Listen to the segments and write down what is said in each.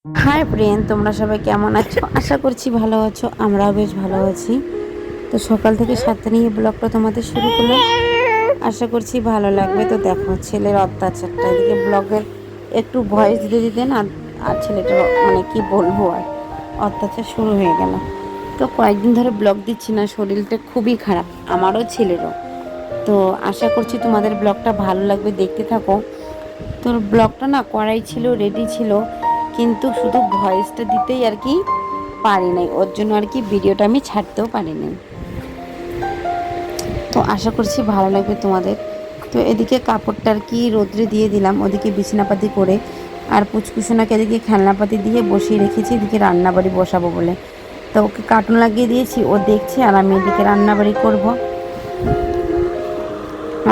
Hi friend, তোমরা সবাই কেমন আছো? আশা করছি ভালো আছো। আমরাও বেশ ভালো আছি। তো সকাল থেকে সাথে নিয়ে ব্লগটা তোমাদের শুরু করলাম। আশা করছি ভালো লাগবে। তো দেখো ছেলের অত্যাচারটা, এদিকে ব্লগের একটু ভয়েস দিতে দিতে না, আর ছেলেটার মানে কি বলবো, আর অত্যাচার শুরু হয়ে গেল। তো কয়েকদিন ধরে ব্লগ দিচ্ছি না, শরীরটা খুবই খারাপ, আমারও ছেলেরও। তো আশা করছি তোমাদের ব্লগটা ভালো লাগবে, দেখতে থাকো। তোর ব্লগটা না করাই ছিল, রেডি ছিল, কিন্তু শুধু ভয়েসটা দিতেই আর কি পারি নাই, ওর জন্য আর কি ভিডিওটা আমি ছাড়তেও পারি নাই। তো আশা করছি ভালো লাগবে তোমাদের। তো এদিকে কাপড়টা আর কি রোদ্রে দিয়ে দিলাম, ওদিকে বিছানাপাতি করে, আর পুচকুসোনাকে এদিকে খেলনাপাতি দিয়ে বসিয়ে রেখেছি এদিকে রান্নাবাড়ি বসাবো বলে। তো ওকে কার্টুন লাগিয়ে দিয়েছি, ও দেখছে, আর আমি এদিকে রান্নাবাড়ি করব।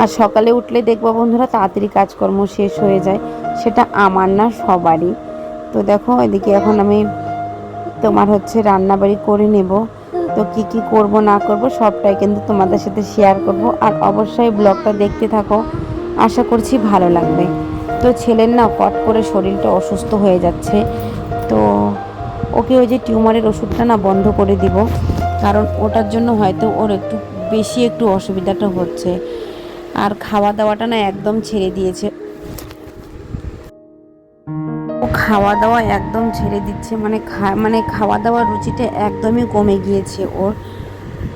আর সকালে উঠলে দেখবো বন্ধুরা তাড়াতাড়ি কাজকর্ম শেষ হয়ে যায়, সেটা আমার না সবারই। তো দেখো এদিকে এখন আমি তোমার হচ্ছে রান্নাবাড়ি করে নেব। তো কি কি করব না করব সবটাই কিন্তু তোমাদের সাথে শেয়ার করব, আর অবশ্যই ব্লগটা দেখতে থাকো, আশা করছি ভালো লাগবে। তো ছেলের না ফট করে শরীরটা অসুস্থ হয়ে যাচ্ছে। তো ওকে ওই যে টিউমারের ওষুধটা না বন্ধ করে দিব, কারণ ওটার জন্য হয়তো ওর একটু বেশি একটু অসুবিধাটা হচ্ছে। আর খাওয়া দাওয়াটা না একদম ছেড়ে দিয়েছে, ও খাওয়া দাওয়া একদম ছেড়ে দিচ্ছে, মানে খাওয়া দাওয়ার রুচিটা একদমই কমে গিয়েছে ওর।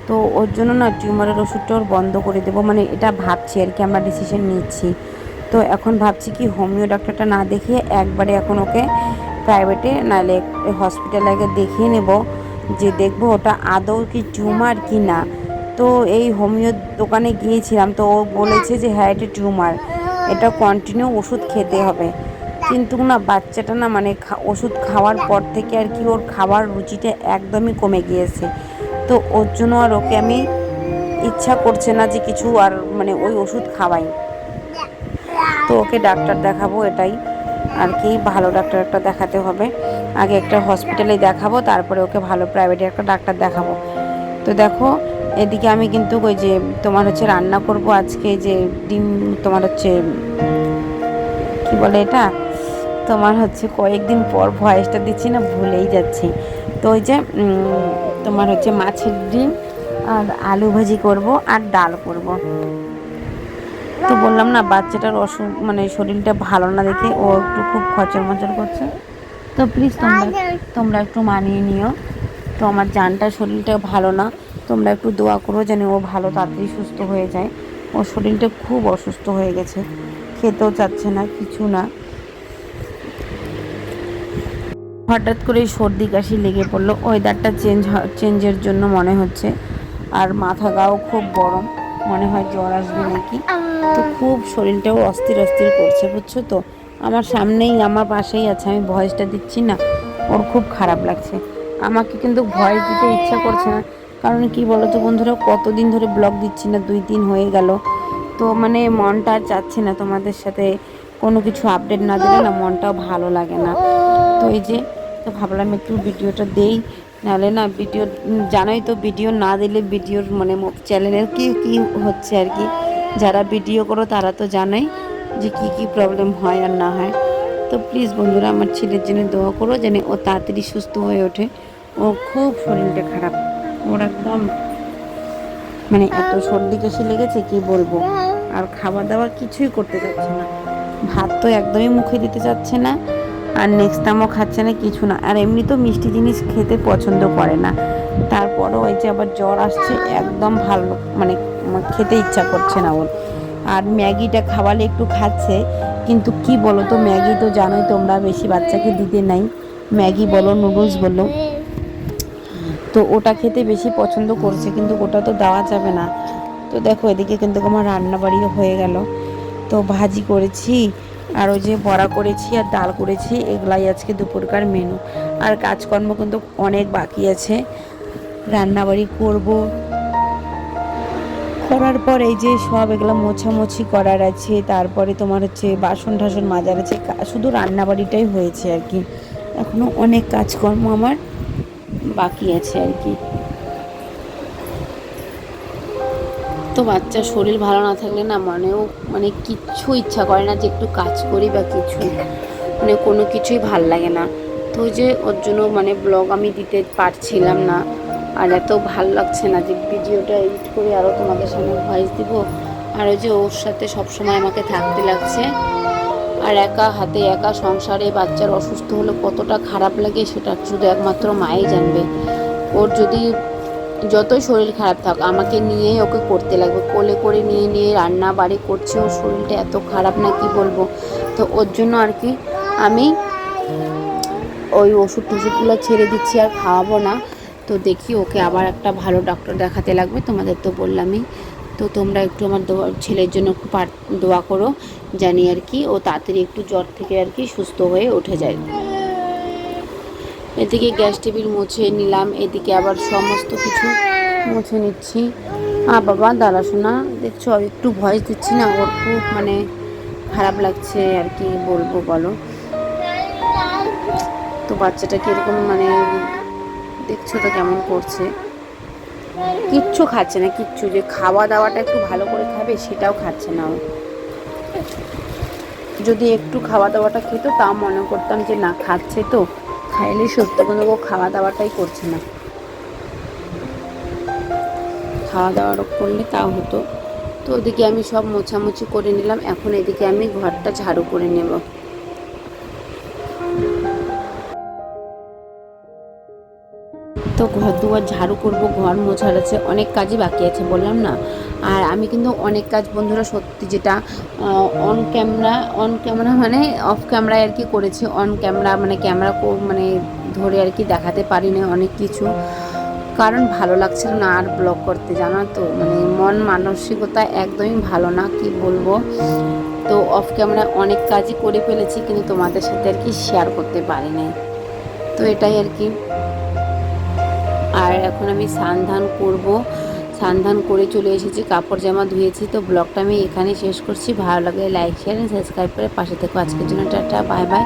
তো ওর জন্য না টিউমারের ওষুধটা ওর বন্ধ করে দেবো, মানে এটা ভাবছি আর কি, আমরা ডিসিশন নিচ্ছি। তো এখন ভাবছি কি হোমিও ডাক্তারটা না দেখিয়ে একবারে এখন ওকে প্রাইভেটে নাহলে হসপিটালে আগে দেখিয়ে নেব, যে দেখবো ওটা আদৌ কি টিউমার কি না। তো এই হোমিও দোকানে গিয়েছিলাম, তো ও বলেছে যে হ্যাঁ এটা টিউমার, এটা কন্টিনিউ ওষুধ খেতে হবে। কিন্তু না বাচ্চাটা না মানে ওষুধ খাওয়ার পর থেকে আর কি ওর খাওয়ার রুচিটা একদমই কমে গিয়েছে। তো ওর জন্য আর ওকে আমি ইচ্ছা করছে না যে কিছু আর মানে ওই ওষুধ খাওয়াই। তো ওকে ডাক্তার দেখাবো, এটাই আর কি, ভালো ডাক্তার একটা দেখাতে হবে। আগে একটা হসপিটালে দেখাবো, তারপরে ওকে ভালো প্রাইভেটে একটা ডাক্তার দেখাবো। তো দেখো এদিকে আমি কিন্তু ওই যে তোমার হচ্ছে রান্না করব আজকে, যে ডিম, তোমার হচ্ছে কি বলে এটা, তোমার হচ্ছে কয়েকদিন পর ভয়েসটা দিচ্ছি না, ভুলেই যাচ্ছি। তো ওই যে তোমার হচ্ছে মাছের ডিম আর আলু ভাজি করব আর ডাল করব। তো বললাম না বাচ্চাটার মানে শরীরটা ভালো না দেখে ও একটু খুব খচর মচর করছে। তো প্লিজ তোমরা একটু মানিয়ে নিও। তো আমার জানটা শরীরটা ভালো না, তোমরা একটু দোয়া করো যেন ও ভালো তাড়াতাড়ি সুস্থ হয়ে যায়। ওর শরীরটা খুব অসুস্থ হয়ে গেছে, খেতেও চাচ্ছে না কিছু না। হঠাৎ করে সর্দি কাশি লেগে পড়লো, ওয়েদারটা চেঞ্জের জন্য মনে হচ্ছে। আর মাথা গাও খুব গরম, মনে হয় জ্বর আসবে নাকি। তো খুব শরীরটাও অস্থির অস্থির করছে, বুঝছো তো। আমার সামনেই, আমার পাশেই আছে, আমি ভয়েসটা দিচ্ছি না, ওর খুব খারাপ লাগছে। আমাকে কিন্তু ভয়েস দিতে ইচ্ছা করছে না, কারণ কি বলো তো বন্ধুরা, কতদিন ধরে ব্লগ দিচ্ছি না, 2 দিন হয়ে গেল। তো মানে মনটা আর চাচ্ছে না তোমাদের সাথে কোনো কিছু আপডেট না দিলে না মনটাও ভালো লাগে না। তো এই যে, তো ভাবলাম একটু ভিডিওটা দেই, নাহলে না ভিডিও, জানোই তো ভিডিও না দিলে ভিডিওর মানে চ্যানেলের কি কি হচ্ছে আর কি। যারা ভিডিও করো তারা তো জানোই যে কি কি প্রবলেম হয় আর না হয়। তো প্লিজ বন্ধুরা আমার ছেলের জন্য দোয়া করো যেন ও তাড়াতাড়ি সুস্থ হয়ে ওঠে। ও খুব শরীরটা খারাপ, ওর একদম মানে এত সর্দি কাশি লেগেছে কি বলবো। আর খাওয়া দাওয়া কিছুই করতে চাচ্ছে না, ভাত তো একদমই মুখে দিতে চাচ্ছে না, আর নেক্সট টাইমও খাচ্ছে না কিছু না। আর এমনি তো মিষ্টি জিনিস খেতে পছন্দ করে না, তারপরও ওই যে আবার জ্বর আসছে, একদম ভালো মানে খেতে ইচ্ছা করছে না ওর। আর ম্যাগিটা খাওয়ালে একটু খাচ্ছে, কিন্তু কি বলো তো, ম্যাগি তো জানোই তোমরা বেশি বাচ্চাকে দিতে নাই, ম্যাগি বলো নুডলস বলো, তো ওটা খেতে বেশি পছন্দ করছে, কিন্তু ওটা তো দেওয়া যাবে না। তো দেখো এদিকে কিন্তু আমার রান্নাবাড়িও হয়ে গেল। তো ভাজি করেছি, আর ওই যে বড়া করেছি আর ডাল করেছি, এগুলাই আজকে দুপুরকার মেনু। আর কাজকর্ম কিন্তু অনেক বাকি আছে, রান্নাবাড়ি করব, করার পর এই যে সব এগুলো মোছামুছি করার আছে, তারপরে তোমার হচ্ছে বাসন টাসন মাজার আছে, শুধু রান্নাবাড়িটাই হয়েছে আর কি। এখনও অনেক কাজকর্ম আমার বাকি আছে আর কি। তো বাচ্চার শরীর ভালো না থাকলে না মানে কিচ্ছু ইচ্ছা করে না যে একটু কাজ করি বা কিছু, মানে কোনো কিছুই ভাল লাগে না। তো তো ওই যে ওর জন্য মানে ব্লগ আমি দিতে পারছিলাম না, আর এত ভাল লাগছে না যে ভিডিওটা এডিট করে আরও তোমাদের সামনে ভয়েস দিব। আর ওই যে ওর সাথে সবসময় আমাকে থাকতে লাগছে, আর একা হাতে একা সংসারে বাচ্চার অসুস্থ হলে কতটা খারাপ লাগে সেটা শুধু একমাত্র মাই জানবে। ওর যদি যতই শরীর খারাপ থাক আমাকে নিয়েই ওকে করতে লাগবে, কোলে করে নিয়ে নিয়ে রান্না বাড়ি করছে। ওর শরীরটা এত খারাপ না কি বলবো। তো ওর জন্য আর কি আমি ওই ওষুধ টষুধগুলো ছেড়ে দিচ্ছি, আর খাওয়াবো না। তো দেখি ওকে আবার একটা ভালো ডক্টর দেখাতে লাগবে, তোমাদের তো বললামই। তো তোমরা একটু আমার ছেলের জন্য একটু দোয়া করো, জানি আর কি ও তাড়াতাড়ি একটু জ্বর থেকে আর কি সুস্থ হয়ে উঠে যায়। এদিকে গ্যাস টেবিল মুছে নিলাম, এদিকে আবার সমস্ত কিছু মুছে নিচ্ছি। বাবা দাঁড়া শোনা, দেখছো একটু ভয়েস দিচ্ছি না, ওর খুব মানে খারাপ লাগছে আর কি বলবো বলো। তো বাচ্চাটা কীরকম মানে দেখছো তো কেমন করছে, কিচ্ছু খাচ্ছে না, কিচ্ছু যে খাওয়া দাওয়াটা একটু ভালো করে খাবে সেটাও খাচ্ছে না ও। যদি একটু খাওয়া দাওয়াটা খেতো তা মনে করতাম যে না খাচ্ছে, তো খাইলে সত্য, কিন্তু ও খাওয়া দাওয়াটাই করছে না। খাওয়া দাওয়া করলে তাও হতো। তো ওদিকে আমি সব মোছামুছি করে নিলাম, এখন এদিকে আমি ঘরটা ঝাড়ু করে নেব। তো ঘর দুয়ার ঝাড়ু করব, ঘর মোছার আছে, অনেক কাজই বাকি আছে বললাম না। আর আমি কিন্তু অনেক কাজ বন্ধুরা সত্যি যেটা অন ক্যামেরা মানে অফ ক্যামেরায় আর কি করেছি, অন ক্যামেরা মানে ক্যামেরা মানে ধরে আর কি দেখাতে পারি না অনেক কিছু, কারণ ভালো লাগছিল না আর ব্লগ করতে, জানো তো মানে মন মানসিকতা একদমই ভালো না কি বলবো। তো অফ ক্যামেরা অনেক কাজই করে ফেলেছি, কিন্তু তোমাদের সাথে আর কি শেয়ার করতে পারি নাই। তো এটাই আর কি। আর এখন আমি স্নান করব, স্নান করে চলে এসেছি, কাপড় জামা ধুয়েছি। তো ব্লগটা আমি এখানে শেষ করছি। ভালো লাগলে লাইক শেয়ার সাবস্ক্রাইব করে পাশে থেকো। আজকের জন্য টাটা, বাই বাই।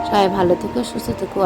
সবাই ভালো থেকো, সুস্থ থেকো।